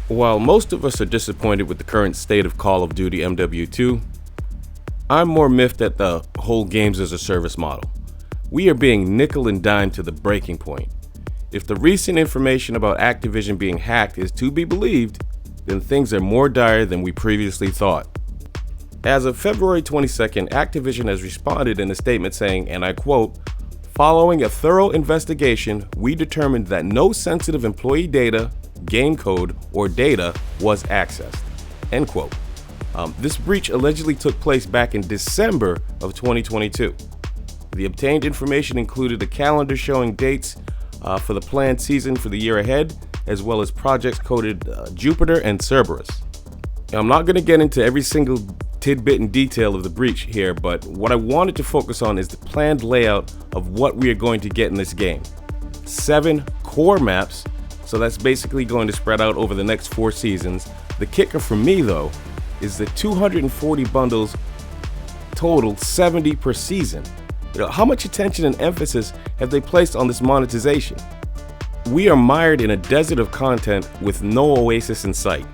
While most of us are disappointed with the current state of Call of Duty MW2, I'm more miffed at the whole games as a service model. We are being nickel and dimed to the breaking point. If the recent information about Activision being hacked is to be believed, then things are more dire than we previously thought. As of February 22nd, Activision has responded in a statement saying, and I quote, "Following a thorough investigation, we determined that no sensitive employee data, game code, or data was accessed." End quote. This breach allegedly took place back in December of 2022. The obtained information included a calendar showing dates for the planned season for the year ahead, as well as projects coded Jupiter and Cerberus. Now, I'm not going to get into every single tidbit and detail of the breach here, but what I wanted to focus on is the planned layout of what we are going to get in this game. 7 core maps, so that's basically going to spread out over the next 4 seasons. The kicker for me, though, is the 240 bundles total, 70 per season. How much attention and emphasis have they placed on this monetization? We are mired in a desert of content with no oasis in sight.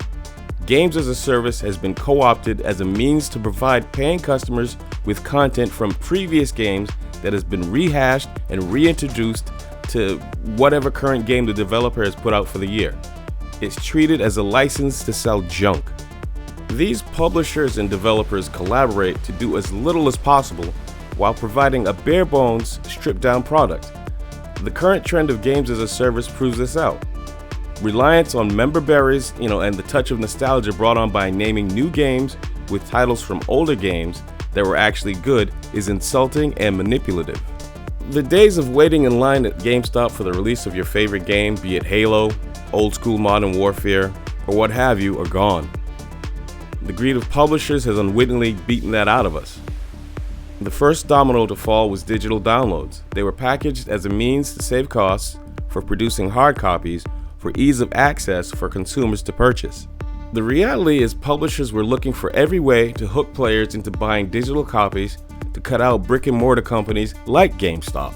Games as a service has been co-opted as a means to provide paying customers with content from previous games that has been rehashed and reintroduced to whatever current game the developer has put out for the year. It's treated as a license to sell junk. These publishers and developers collaborate to do as little as possible while providing a bare bones, stripped down product. The current trend of games as a service proves this out. Reliance on member berries, and the touch of nostalgia brought on by naming new games with titles from older games that were actually good is insulting and manipulative. The days of waiting in line at GameStop for the release of your favorite game, be it Halo, old school Modern Warfare, or what have you, are gone. The greed of publishers has unwittingly beaten that out of us. The first domino to fall was digital downloads. They were packaged as a means to save costs for producing hard copies for ease of access for consumers to purchase. The reality is publishers were looking for every way to hook players into buying digital copies to cut out brick and mortar companies like GameStop,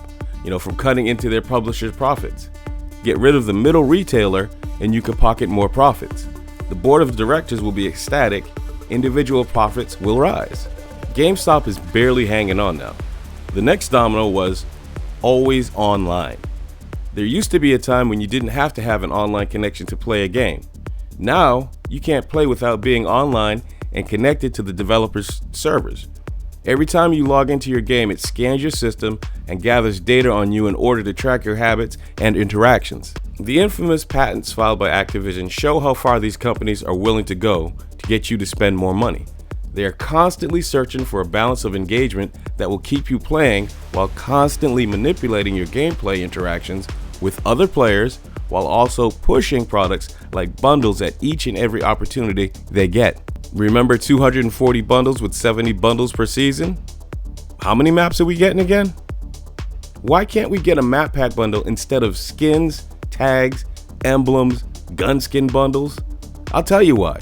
from cutting into their publishers' profits. Get rid of the middle retailer and you can pocket more profits. The board of directors will be ecstatic, individual profits will rise. GameStop is barely hanging on now. The next domino was always online. There used to be a time when you didn't have to have an online connection to play a game. Now, you can't play without being online and connected to the developer's servers. Every time you log into your game, it scans your system and gathers data on you in order to track your habits and interactions. The infamous patents filed by Activision show how far these companies are willing to go to get you to spend more money. They are constantly searching for a balance of engagement that will keep you playing while constantly manipulating your gameplay interactions with other players, while also pushing products like bundles at each and every opportunity they get. Remember 240 bundles with 70 bundles per season? How many maps are we getting again? Why can't we get a map pack bundle instead of skins, tags, emblems, gun skin bundles? I'll tell you why.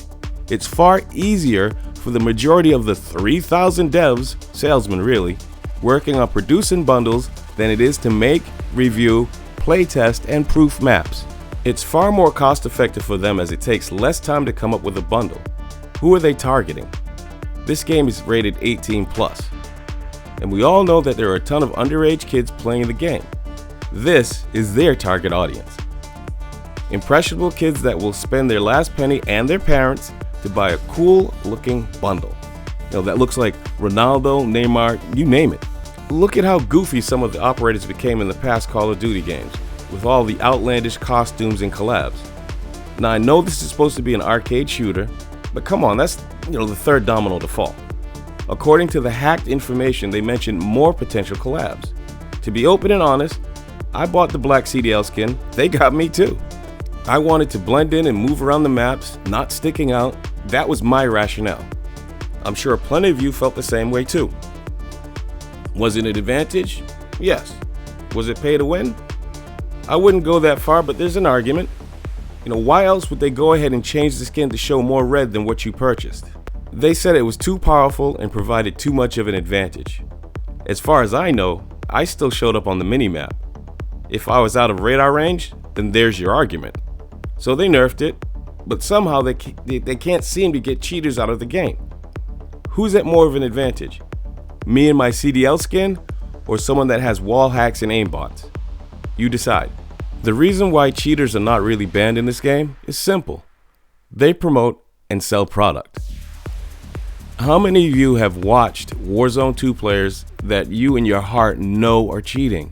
It's far easier for the majority of the 3,000 devs, salesmen really, working on producing bundles than it is to make, review, playtest, and proof maps. It's far more cost effective for them as it takes less time to come up with a bundle. Who are they targeting? This game is rated 18 plus, and we all know that there are a ton of underage kids playing the game. This is their target audience. Impressionable kids that will spend their last penny and their parents to buy a cool looking bundle. That looks like Ronaldo, Neymar, you name it. Look at how goofy some of the operators became in the past Call of Duty games, with all the outlandish costumes and collabs. Now I know this is supposed to be an arcade shooter, but come on, that's the third domino to fall. According to the hacked information, they mentioned more potential collabs. To be open and honest, I bought the black CDL skin, they got me too. I wanted to blend in and move around the maps, not sticking out. That was my rationale. I'm sure plenty of you felt the same way too. Was it an advantage? Yes. Was it pay to win? I wouldn't go that far, but there's an argument. Why else would they go ahead and change the skin to show more red than what you purchased? They said it was too powerful and provided too much of an advantage. As far as I know, I still showed up on the minimap. If I was out of radar range, then there's your argument. So they nerfed it. but somehow they can't seem to get cheaters out of the game. Who's at more of an advantage? Me and my CDL skin, or someone that has wall hacks and aimbots? You decide. The reason why cheaters are not really banned in this game is simple. They promote and sell product. How many of you have watched Warzone 2 players that you in your heart know are cheating?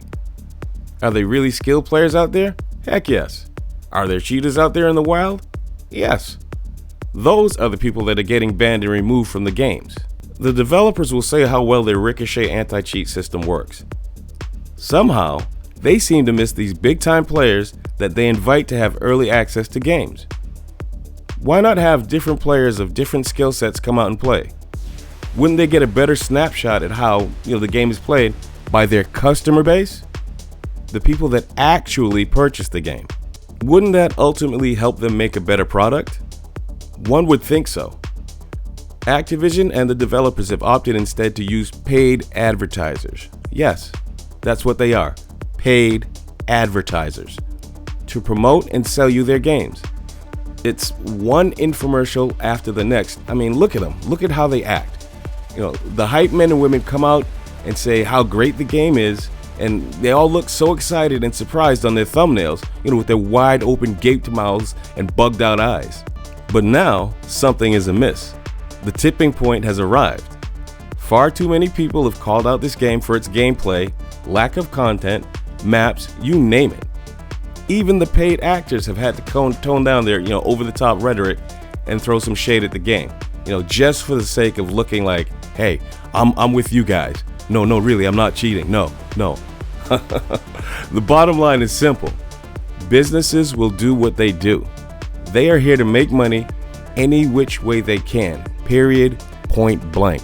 Are they really skilled players out there? Heck yes. Are there cheaters out there in the wild? Yes. Those are the people that are getting banned and removed from the games. The developers will say how well their Ricochet anti-cheat system works. Somehow, they seem to miss these big-time players that they invite to have early access to games. Why not have different players of different skill sets come out and play? Wouldn't they get a better snapshot at how the game is played by their customer base? The people that actually purchase the game. Wouldn't that ultimately help them make a better product? One would think so. Activision and the developers have opted instead to use paid advertisers. Yes, that's what they are. Paid advertisers. To promote and sell you their games. It's one infomercial after the next. I mean, look at them. Look at how they act. The hype men and women come out and say how great the game is, and they all look so excited and surprised on their thumbnails, with their wide open gaped mouths and bugged out eyes. But now, something is amiss. The tipping point has arrived. Far too many people have called out this game for its gameplay, lack of content, maps, you name it. Even the paid actors have had to tone down their, over-the-top rhetoric and throw some shade at the game, just for the sake of looking like, hey, I'm with you guys. No, really, I'm not cheating. No. The bottom line is simple. Businesses will do what they do. They are here to make money any which way they can, period, point blank.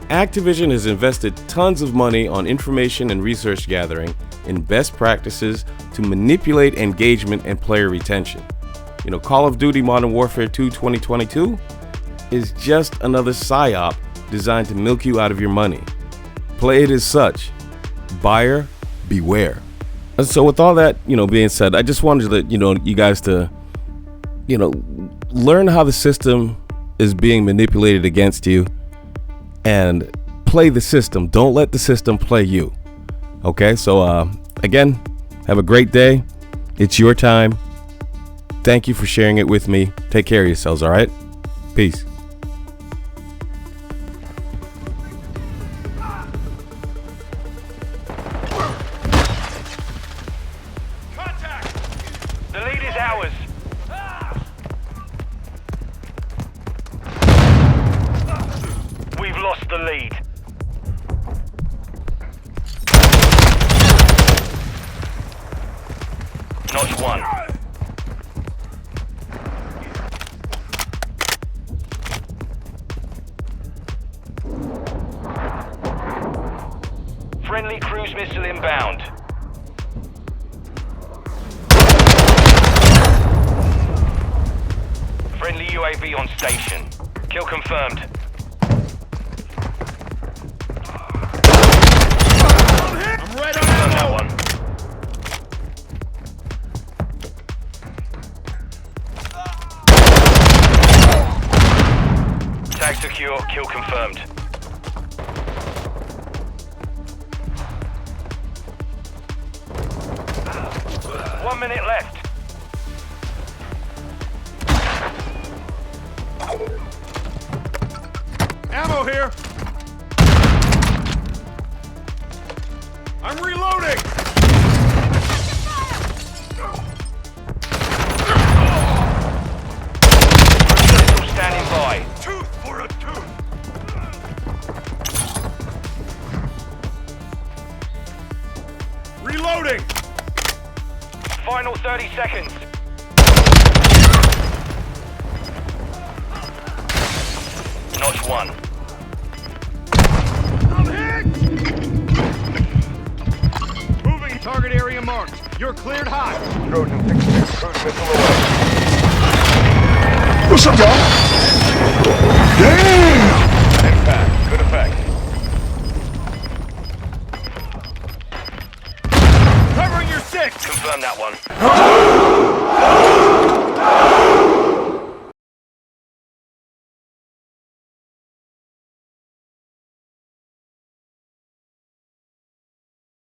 Activision has invested tons of money on information and research gathering in best practices to manipulate engagement and player retention. Call of Duty Modern Warfare 2 2022 is just another psyop designed to milk you out of your money. Play it as such. Buyer beware. And so with all that, being said, I just wanted you guys to, learn how the system is being manipulated against you and play the system. Don't let the system play you. Okay, so again, have a great day. It's your time. Thank you for sharing it with me. Take care of yourselves, all right? Peace. The lead is ours. We've lost the lead. Notch one. Friendly cruise missile inbound. Friendly UAV on station. Kill confirmed. I'm right on Confirm that that one. Tag secure. Kill confirmed. One minute left. Ammo here! I'm reloading! Pistol standing by. Tooth for a tooth! Reloading! Final 30 seconds. Notch one. I'm hit! Moving target area marked. You're cleared hot. Trojan 6-6 cruise missile away. What's up, y'all? Damn! Impact. Good effect. Covering your six! Confirm that one.